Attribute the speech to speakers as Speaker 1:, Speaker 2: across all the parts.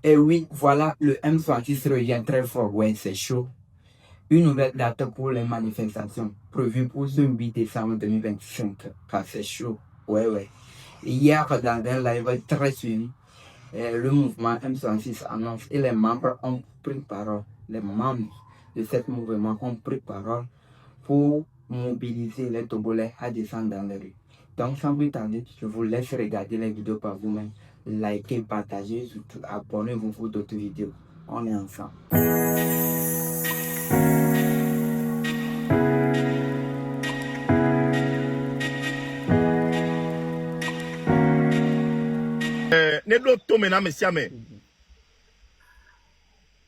Speaker 1: Et oui, voilà, le M66 revient très fort. Ouais, c'est chaud. Une nouvelle date pour les manifestations prévue pour ce 8 décembre 2025. Car c'est chaud. Ouais, ouais. Hier, dans un live très suivi, le mouvement M66 annonce et les membres ont pris parole. Les membres de ce mouvement ont pris parole pour mobiliser les Togolais à descendre dans les rues. Donc, sans plus tarder, je vous laisse regarder les vidéos par vous-même. Likez, partagez, surtout abonnez-vous pour d'autres vidéos. On est ensemble.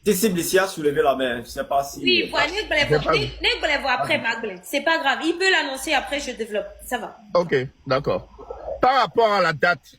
Speaker 2: Disciple ici a soulevé la main. Je ne sais pas si.
Speaker 3: Oui, voilà, ne voir après, Magdalene. C'est pas grave. Il peut l'annoncer après, je développe. Ça va.
Speaker 4: Ok, d'accord. Par rapport à la date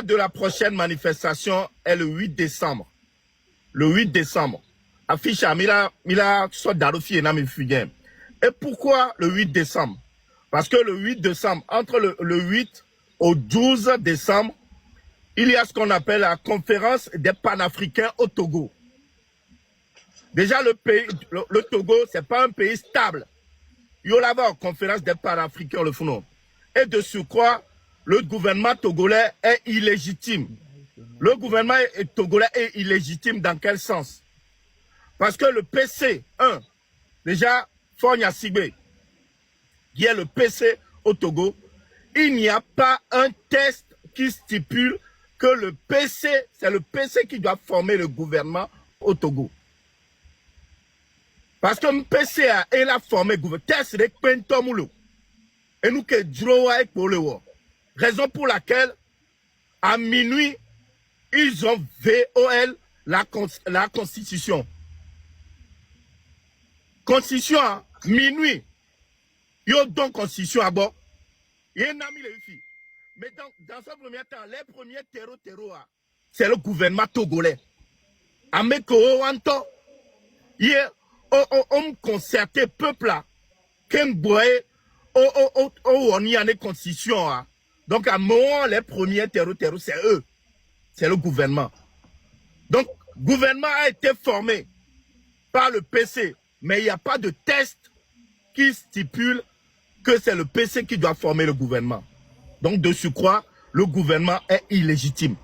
Speaker 4: de la prochaine manifestation est le 8 décembre. Le 8 décembre. Affiche à Mila soit d'Arofi et Nami Fuguen. Et pourquoi le 8 décembre? Parce que le 8 décembre, entre le 8 au 12 décembre, il y a ce qu'on appelle la conférence des panafricains au Togo. Déjà, le Togo, c'est pas un pays stable. Il y a là-bas une conférence des panafricains, le Founon. Et de surcroît, le gouvernement togolais est illégitime. Le gouvernement togolais est illégitime dans quel sens? Parce que le PC, déjà, Fonya Sigbe, qui est le PC au Togo, il n'y a pas un test qui stipule que le PC, c'est le PC qui doit former le gouvernement au Togo. Parce que le PC a formé le gouvernement. Test de Pentomulo. Et nous que Droa pour le war. Raison pour laquelle, à minuit, ils ont VOL la Constitution. Constitution, à minuit. Ils ont donc Constitution à bord. Il y a un ami les filles. Mais dans ce premier temps, les premiers terreaux, c'est le gouvernement togolais. Ameko Wanto, on concerté peuple là. Qu'un boy, on y a une constitution. Donc à moment, les premiers terreaux, c'est eux. C'est le gouvernement. Donc, le gouvernement a été formé par le PC, mais il n'y a pas de test qui stipule que c'est le PC qui doit former le gouvernement. Donc, de surcroît, le gouvernement est illégitime.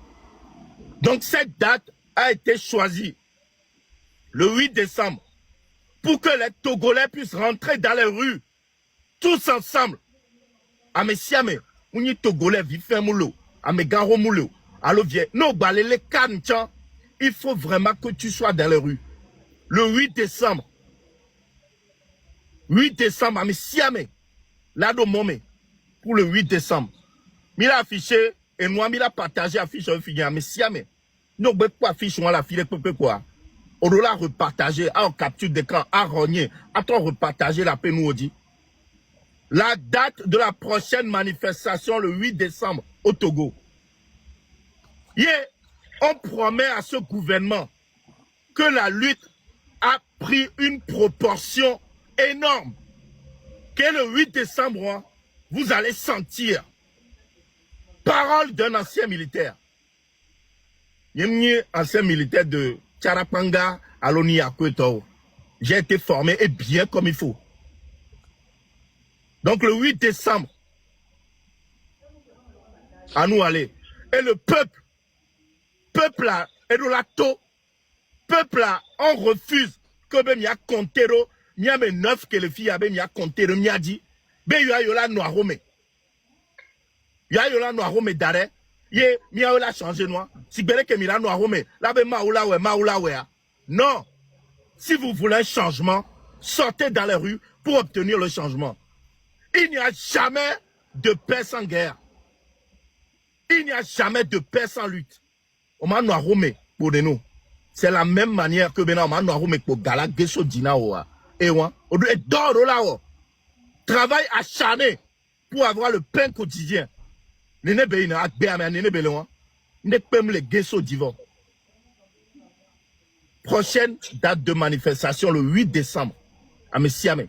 Speaker 4: Donc, cette date a été choisie le 8 décembre pour que les Togolais puissent rentrer dans les rues, tous ensemble. À mes siamés, on y Togolais vivent moulot, à mes garo moulot. Alors, viens, non, les cannes, il faut vraiment que tu sois dans les rues. Le 8 décembre, à mes siamés, là, de momé, pour le 8 décembre. Il a affiché, et moi, il a partagé affiche au fini, mais siamés. Non, mais quoi affiche, moi, la fille, quoi. On doit repartager, à capture d'écran, à rogner, à toi repartager la paix, nous dit. La date de la prochaine manifestation, le 8 décembre, au Togo. On promet à ce gouvernement que la lutte a pris une proportion énorme. Que le 8 décembre, vous allez sentir. Parole d'un ancien militaire. Ancien militaire de Tcharapanga à l'ONI à Kweto. J'ai été formé et bien comme il faut. Donc le 8 décembre, à nous aller. Et le peuple là, et de la peuple là, on refuse que ben y'a Contero, y'a mes 9 que les filles ben y'a Contero, y'a dit, ben y'a yola noirome. Y'a yola noirome d'arrêt, y'a yola changé noir. Si ben que mila noirome, là ben maoula ouais. Non. Si vous voulez un changement, sortez dans les rues pour obtenir le changement. Il n'y a jamais de paix sans guerre. Il n'y a jamais de paix sans lutte. On m'a noirome pour nous. C'est la même manière que maintenant on m'a noirome pour Gala Gesso Dina Oa. Et on doit être là. Travail acharné pour avoir le pain quotidien. Nene Beina, Akbeame, Nene Belon. Ne peut me le Gesso Divan. Prochaine date de manifestation le 8 décembre à Messiame.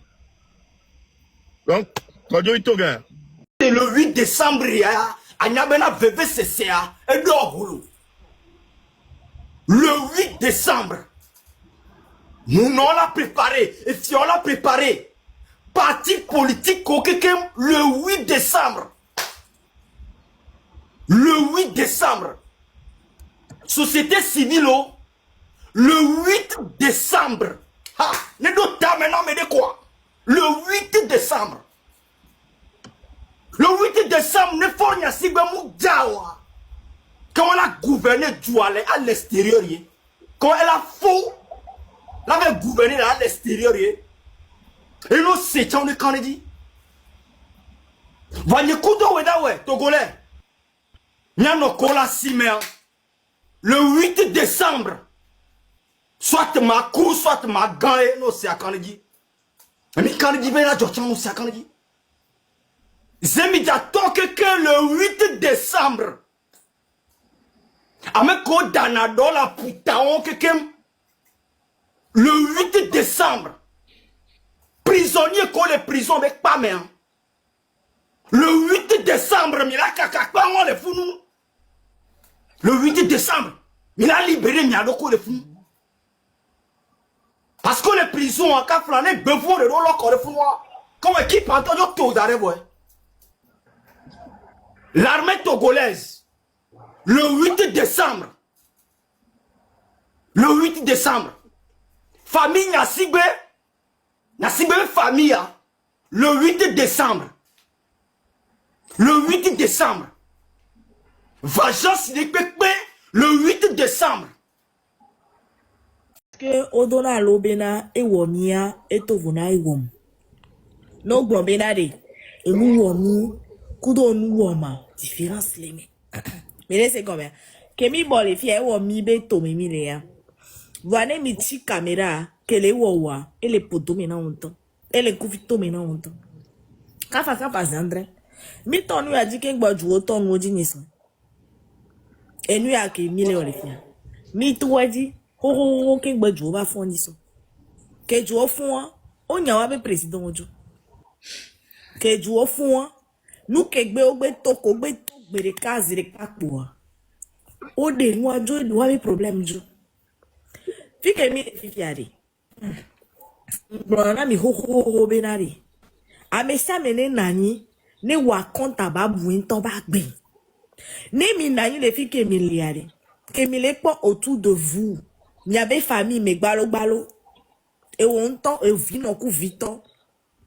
Speaker 4: Donc,
Speaker 2: Et le 8 décembre, il y a un VVCCA et d'Ogoulou. Le 8 décembre, nous on l'a préparé. Et si on l'a préparé, parti politique le 8 décembre. Le 8 décembre. Société civile, le 8 décembre. Ah, les deux dames maintenant, mais de quoi? Le 8 décembre. Le 8 décembre, ne faut rien si Diawa. Quand on a gouverné Douala à l'extérieur, quand elle a faux, elle avait gouverné à l'extérieur, et nous, c'est ça, on est quand on dit. Vanyekudo Wedawe, Togolais. Nyano Kola Siméa. Le 8 décembre, soit ma cour, soit ma gagne, non, c'est à Kanadi. Mais Kanadi, ben là, Djochan, c'est à Kanadi. Zemidia toque que le 8 décembre, Ameko Danado la putaon que le 8 décembre, prisonnier qu'on les prisons avec pas main. Le 8 décembre, Mila Kakakpa, on les fout nous. Le 8 décembre, il a libéré Miadoko les fous. Parce que les prisons en cas flané, besoin de l'eau, les fous noirs. Comme équipe en tant que tout d'arrêt, l'armée togolaise, le 8 décembre, famille Nassibé famille, le 8 décembre, Vagence de Pépé, le 8 décembre.
Speaker 5: Que Odona Lobena et Womia et Tovuna et Wom. No Bombena et nous womi, Kudo nous woma, différence les mais c'est comme ça. Kemi bon les filles womi be tomimi léa. Voyez mi ti caméra que les wowa et les poteaux maintenant longtemps. Et les couvito maintenant longtemps. Kafa Zandre. Mi ton nous a dit qu'un bois du autant nous dit nisso. Et nous a qui mille les filles. Mi toi dit ho qu'un bois du va fond nisso. Que du au fond on y a un président ojo. Que du au fond nous kegbe ogbe toko gbere kazire kakpo. O de nous a jo do have problème jo. Fike mi fikiari. Brona mi ho benari. Amesa mene nani ne wa konta ba buin to ba gbe. Ne mi nani le fike mi liare. Que mi le po autour de vous. Mi avait famille me gbalo. E on temps e vino ku vito.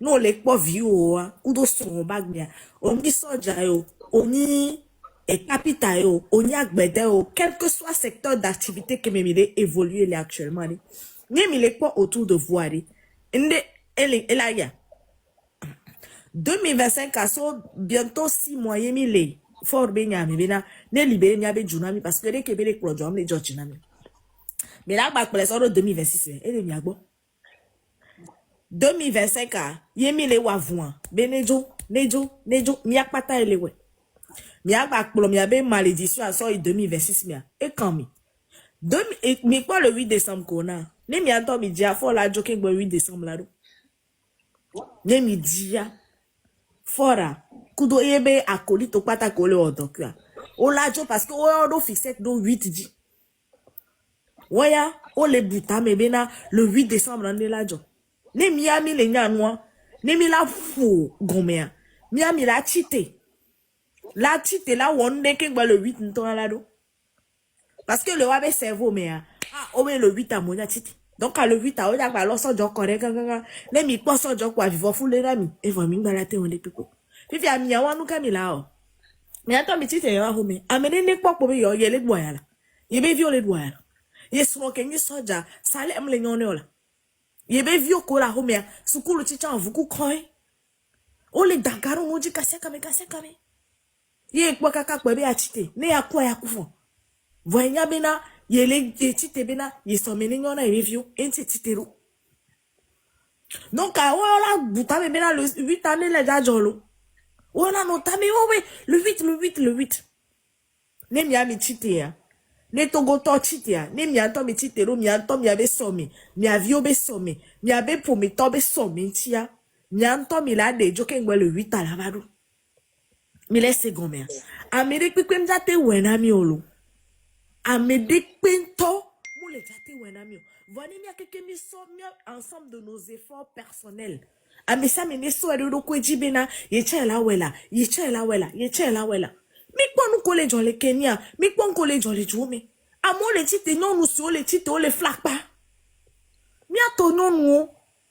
Speaker 5: No le po vi o a kudo son ba gbe. On mi soja yo, oni et capital yo, oni agbede yo, quel que soit secteur d'activité que me évoluer là actuellement. Ni mi le po autour de vous ari. Inde elle ya. 2025 a so bientôt 6 mois yemi le. For benya mi bena ne libéré mi abe junami parce que les kebele projam le jochinami. Mais là ba pour so 2026 et mi agbo. 2025 a yemi le wa vuan benejo nejo mi akpata elewe mi agba kpolo mi abe malédiction a so 2026 mi e kan mi mi kwa le 8 décembre kona ni mi ato mi dia fo la joke gbo 8 décembre la do ni mi dia fora kudo yebe akoli to pata ko le odokua o la jo parce que o do fixé do 8 di waya o le buta me bena le 8 décembre en la jo ni miami le nyanwa ni mi la fou gomea miami la chite la wonde ke gba le 8 nton la do parce que le wabe cerveau mais o le 8 a monia chite donc à le 8 a o ja gba lo sojo kore gangan le mi po sojo kwa vivo fule la mi e vo mi gba la te on de pipo fifi ami awon nu kamila o mi ato mi chite yo home amene ne popo bi yo ye le boyala ye be viole boyala ye smoke ni soja sale emle nyone ola ye be vio kola homea sukulu chicha vuku koi ole dagaro moji kase kame ye kwa kaka kwebe achite ne yakwa yakufo voyanya bena ye le chite bena ye somene nyona review enti titero donc a wala buta be bena le 8 année le jajolo wala no tame owe le 8 ne mi ami chite ya ne togo to chite ya ne mi anto mi chite ro mi anto mi abe somi mi avio be somi mi abe pour mi to be somi tia mi anto mi la de joke ngwe le 8 ala badu mi laisse gomer amede pipen jate wena mi olo amede pento les tâter ou un ami. Voyez, il y a quelqu'un qui sort ensemble de nos efforts personnels. Ah, mais ça, mais ne soit de l'eau bena, yecha la wela, yecha la wela, yecha la wela. Mais quoi nous coller dans les Kenya, mais quoi nous coller dans les Djoumé. À moi, les titres, non, nous sur les titres, on les flaque pas. Mia tonon nous,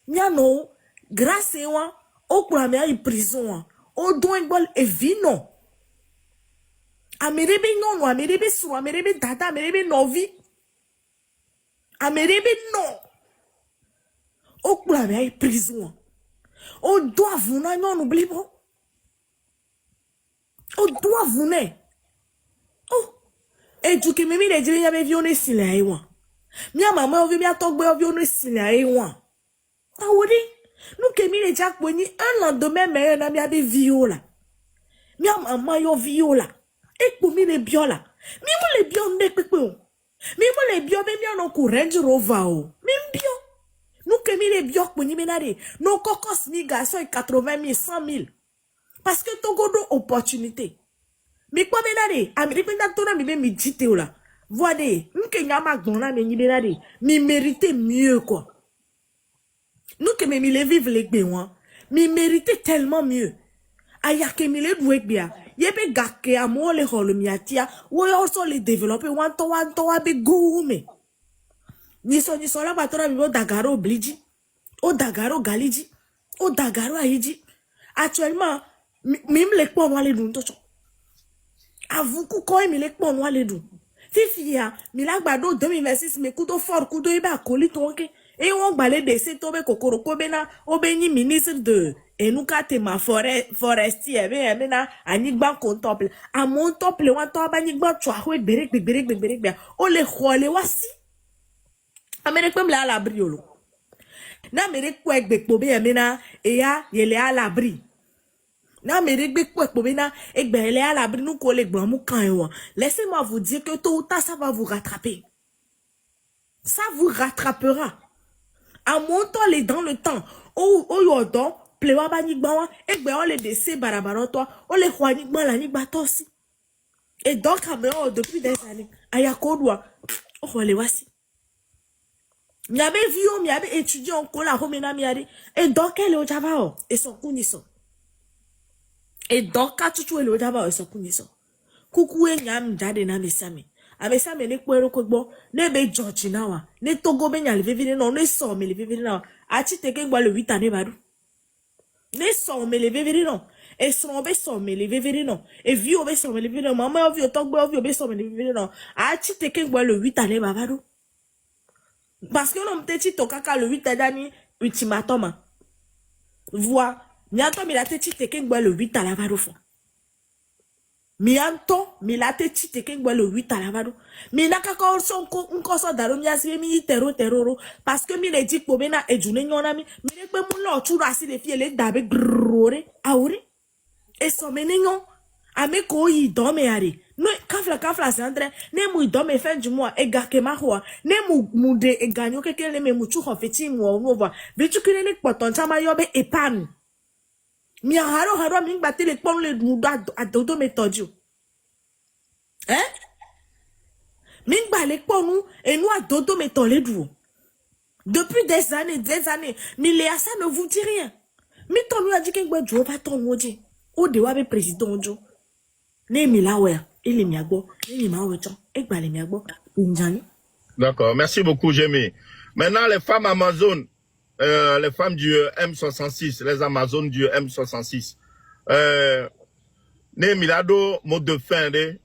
Speaker 5: mia non, grâce à moi, au premier prison, au don bol et vino. Amerebe non, amerebe sou, amerebe dada, amerebe novi. Amerebe non. Au premier prison. Au doit vous non, n'oublie pas. Au doit vous ne. Oh. Et tu que mimi les dire y avait vionné si la ewa. Mia maman ovi mia togbe ovi ono si la ewa. Ah oui. Nous que mi les jack boni un lendemain mais na mia be viola. Mia maman yo viola. Et pour mi les biola. Mi mo les bion ne pepe. Mi mo les bio be mia no ku Range Rover o. Mi bio. Nous que mi les bio boni menade. No kokos mi garçon 80 000, 100 000. Parce que Togo do opportunité. Mais quoi menade? Amérique tona mi be mi dite o la. Voyez, m'ke nyama gona me ni benade. Mi mérite mieux quoi. Nous que mi les vivre les béouan. Mi mérite tellement mieux. Aya ke mi le doué bien. Yebe gake amo le holo miatia. Wo also le développer wanto be goume. Ni so la batora mi o dagaro bliji. O dagaro galiji. O dagaro aiji. Actuellement, mim le kwa wale dun tocho. Avu ku ko mi le kwa wale dun. Fifi ya, mi la gbado 2026 me kudo fort kudo ibe akoli tonke. Et on balait de ces tobe kokoro kobena obeni ministre de enuka tema forestier bena anigba contemple a mon temple wan to banigba twa we berek o le khole wasi amerique pem la à l'abri olo na amerique ko egbe po be mena e ya yele à l'abri na amerique ko po bena egbe yele à l'abri nous ko le gban mu kan won laissez-moi vous dire que tôt ou tard ça va vous rattraper, ça vous rattrapera. À mon temps, les dans le temps, au yordon, plewa banigbawa, et ben on les décès barabara toi, on les khoanigba la nigba tosi. Et donc, depuis des années, ayakodwa, on les voici. Miabe vieux, miabe étudiant en cola, homena miade, et donc elle est au Java, et son kuniso. Et donc, quand tu es au Java, et son kuniso. Coucou, et nyam, jade na mesame. Avec ça, mais ne kwero kwebo, ne be George nawa, ne Togo be nyal vivre non, ne so me le vivre non. Ati teke gwa le 8 années badu. Ne so me le vivre non. Et son be so me le vivre non. Et vieux be so me le vivre non. Maman vieux Togo be so me le vivre non. Ati teke gwa le 8 années badu. Parce que l'on t'eti to kaka le 8 années ultimatum. Vois, nyato mi la teti teke gwa le 8 à la badu fo. Mi anto mi la te chite ke ngwa le 8 à la vado mi na ka ko so nko so daro mi asi mi teroro parce que mi le dit po bena ejune nyona mi ne pe mu lo churu asi le fie le dabe grore aure e so menenyo ame ko yi do me ari no kafla centre ne mu do me fin du mois e ga ke ma ho ne mu de e ganyo keke le me mu chu ho feti mu o no va bi tu kene ne poton chama yo be epan. Mi haro mi ngba le pon le du a dodo méthode. Hein? Mi ngba le pon nous et nous a dodo méthode le du. Depuis des années, mi le ça ne vous dit rien. Mi ton nous a dit que ngba jo va ton oje. O de wa be président jo. Ne mi la we, il mi agbo, ni ma we ton, e gba le mi agbo. Njani.
Speaker 4: D'accord, merci beaucoup Jémi. Maintenant les femmes Amazon, les femmes du M66, les Amazones du M66. Ne milado mot de fin de